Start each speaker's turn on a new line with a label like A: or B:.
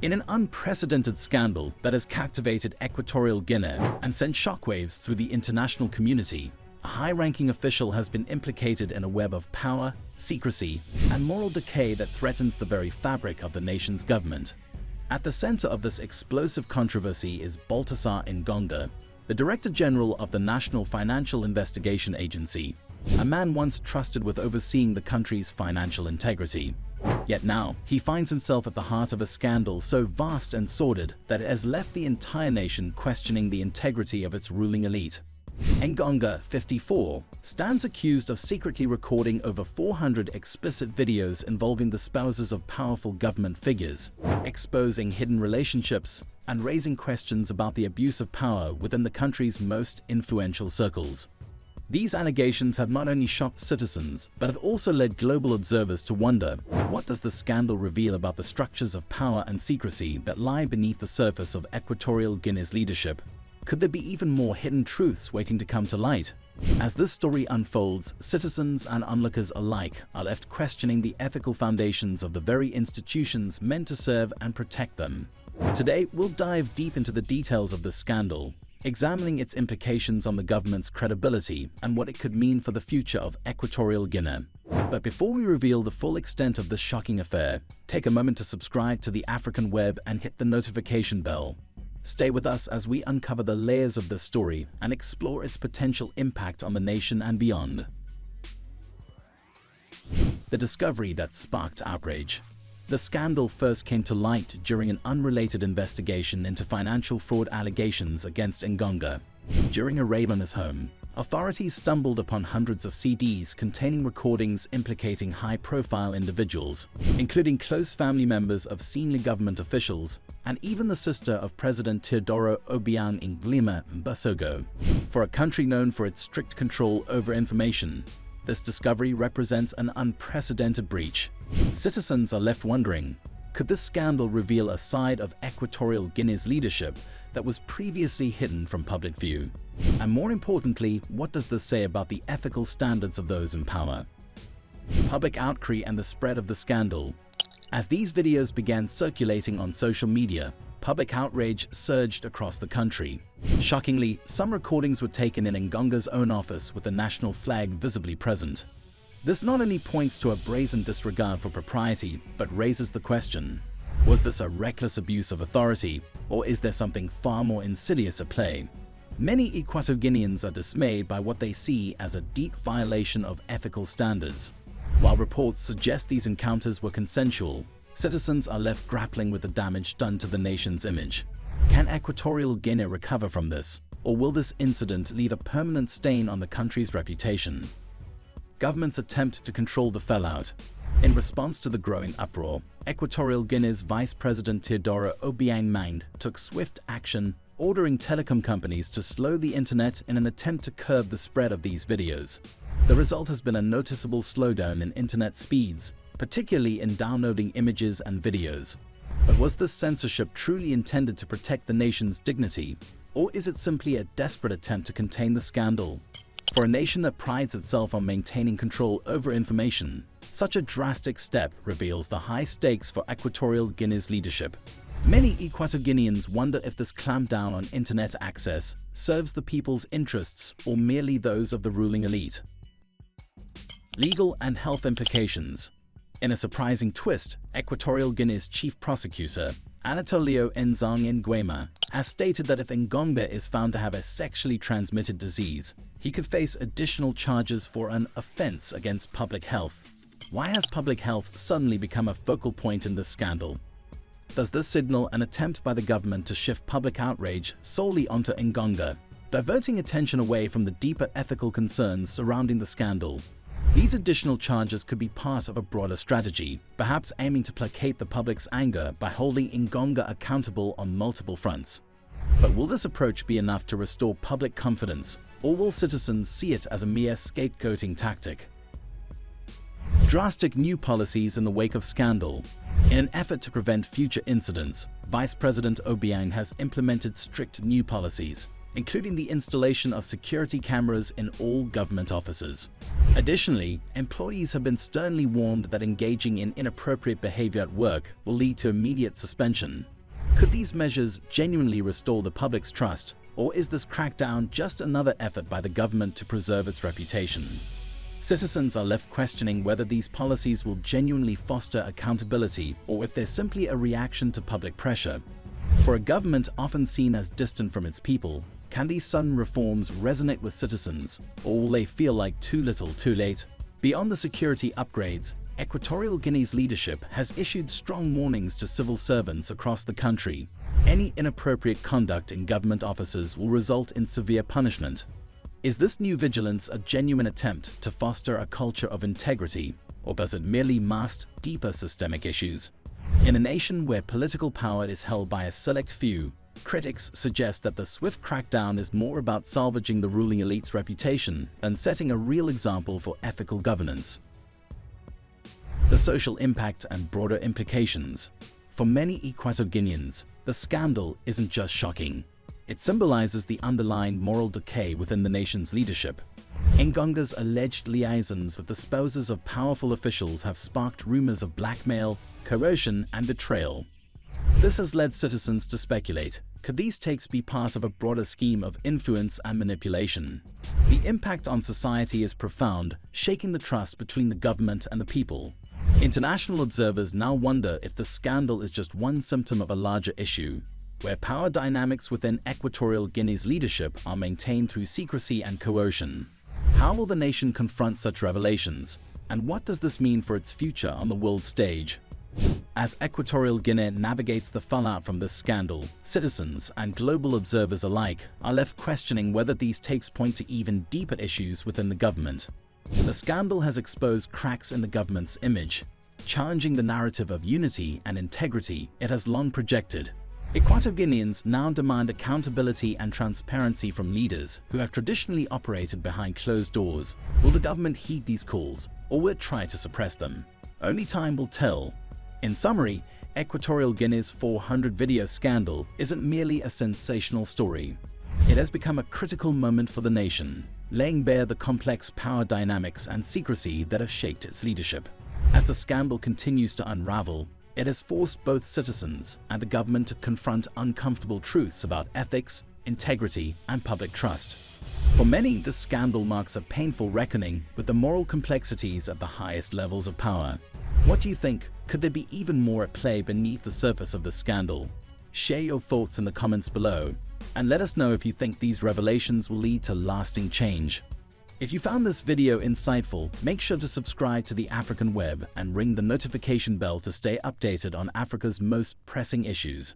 A: In an unprecedented scandal that has captivated Equatorial Guinea and sent shockwaves through the international community, a high-ranking official has been implicated in a web of power, secrecy, and moral decay that threatens the very fabric of the nation's government. At the center of this explosive controversy is Baltasar Engonga, the Director General of the National Financial Investigation Agency, a man once trusted with overseeing the country's financial integrity. Yet now, he finds himself at the heart of a scandal so vast and sordid that it has left the entire nation questioning the integrity of its ruling elite. Engonga, 54, stands accused of secretly recording over 400 explicit videos involving the spouses of powerful government figures, exposing hidden relationships, and raising questions about the abuse of power within the country's most influential circles. These allegations have not only shocked citizens, but have also led global observers to wonder, what does the scandal reveal about the structures of power and secrecy that lie beneath the surface of Equatorial Guinea's leadership? Could there be even more hidden truths waiting to come to light? As this story unfolds, citizens and onlookers alike are left questioning the ethical foundations of the very institutions meant to serve and protect them. Today, we'll dive deep into the details of this scandal, examining its implications on the government's credibility and what it could mean for the future of Equatorial Guinea. But before we reveal the full extent of this shocking affair, take a moment to subscribe to the African Web and hit the notification bell. Stay with us as we uncover the layers of this story and explore its potential impact on the nation and beyond. The discovery that sparked outrage. The scandal first came to light during an unrelated investigation into financial fraud allegations against Engonga. During a raid on his home, authorities stumbled upon hundreds of CDs containing recordings implicating high-profile individuals, including close family members of senior government officials and even the sister of President Teodoro Obiang Nguema Mbasogo. For a country known for its strict control over information, this discovery represents an unprecedented breach. Citizens are left wondering, could this scandal reveal a side of Equatorial Guinea's leadership that was previously hidden from public view? And more importantly, what does this say about the ethical standards of those in power? Public outcry and the spread of the scandal. As these videos began circulating on social media, public outrage surged across the country. Shockingly, some recordings were taken in Engonga's own office with the national flag visibly present. This not only points to a brazen disregard for propriety, but raises the question, was this a reckless abuse of authority, or is there something far more insidious at play? Many Equatorial Guineans are dismayed by what they see as a deep violation of ethical standards. While reports suggest these encounters were consensual, citizens are left grappling with the damage done to the nation's image. Can Equatorial Guinea recover from this, or will this incident leave a permanent stain on the country's reputation? Government's attempt to control the fallout. In response to the growing uproar, Equatorial Guinea's Vice President Teodoro Obiang Nguema took swift action, ordering telecom companies to slow the internet in an attempt to curb the spread of these videos. The result has been a noticeable slowdown in internet speeds, particularly in downloading images and videos. But was this censorship truly intended to protect the nation's dignity, or is it simply a desperate attempt to contain the scandal? For a nation that prides itself on maintaining control over information, such a drastic step reveals the high stakes for Equatorial Guinea's leadership. Many Equatorial Guineans wonder if this clampdown on internet access serves the people's interests or merely those of the ruling elite. Legal and health implications. In a surprising twist, Equatorial Guinea's chief prosecutor, Anatolio Enzang Nguema, has stated that if Engonga is found to have a sexually transmitted disease, he could face additional charges for an offense against public health. Why has public health suddenly become a focal point in this scandal? Does this signal an attempt by the government to shift public outrage solely onto Engonga, diverting attention away from the deeper ethical concerns surrounding the scandal? These additional charges could be part of a broader strategy, perhaps aiming to placate the public's anger by holding Engonga accountable on multiple fronts. But will this approach be enough to restore public confidence, or will citizens see it as a mere scapegoating tactic? Drastic new policies in the wake of scandal. In an effort to prevent future incidents, Vice President Obiang has implemented strict new policies, including the installation of security cameras in all government offices. Additionally, employees have been sternly warned that engaging in inappropriate behavior at work will lead to immediate suspension. Could these measures genuinely restore the public's trust, or is this crackdown just another effort by the government to preserve its reputation? Citizens are left questioning whether these policies will genuinely foster accountability or if they're simply a reaction to public pressure. For a government often seen as distant from its people, can these sudden reforms resonate with citizens, or will they feel like too little too late? Beyond the security upgrades, Equatorial Guinea's leadership has issued strong warnings to civil servants across the country. Any inappropriate conduct in government offices will result in severe punishment. Is this new vigilance a genuine attempt to foster a culture of integrity, or does it merely mask deeper systemic issues? In a nation where political power is held by a select few, critics suggest that the swift crackdown is more about salvaging the ruling elite's reputation than setting a real example for ethical governance. The social impact and broader implications. For many Equatorial Guineans, the scandal isn't just shocking. It symbolizes the underlying moral decay within the nation's leadership. Engonga's alleged liaisons with the spouses of powerful officials have sparked rumors of blackmail, coercion, and betrayal. This has led citizens to speculate, could these takes be part of a broader scheme of influence and manipulation? The impact on society is profound, shaking the trust between the government and the people. International observers now wonder if the scandal is just one symptom of a larger issue, where power dynamics within Equatorial Guinea's leadership are maintained through secrecy and coercion. How will the nation confront such revelations, and what does this mean for its future on the world stage? As Equatorial Guinea navigates the fallout from this scandal, citizens and global observers alike are left questioning whether these tapes point to even deeper issues within the government. The scandal has exposed cracks in the government's image, challenging the narrative of unity and integrity it has long projected. Equatorial Guineans now demand accountability and transparency from leaders who have traditionally operated behind closed doors. Will the government heed these calls, or will it try to suppress them? Only time will tell. In summary, Equatorial Guinea's 400 video scandal isn't merely a sensational story. It has become a critical moment for the nation, laying bare the complex power dynamics and secrecy that have shaped its leadership. As the scandal continues to unravel, it has forced both citizens and the government to confront uncomfortable truths about ethics, integrity, and public trust. For many, this scandal marks a painful reckoning with the moral complexities at the highest levels of power. What do you think? Could there be even more at play beneath the surface of the scandal? Share your thoughts in the comments below, and let us know if you think these revelations will lead to lasting change. If you found this video insightful, make sure to subscribe to the African Web and ring the notification bell to stay updated on Africa's most pressing issues.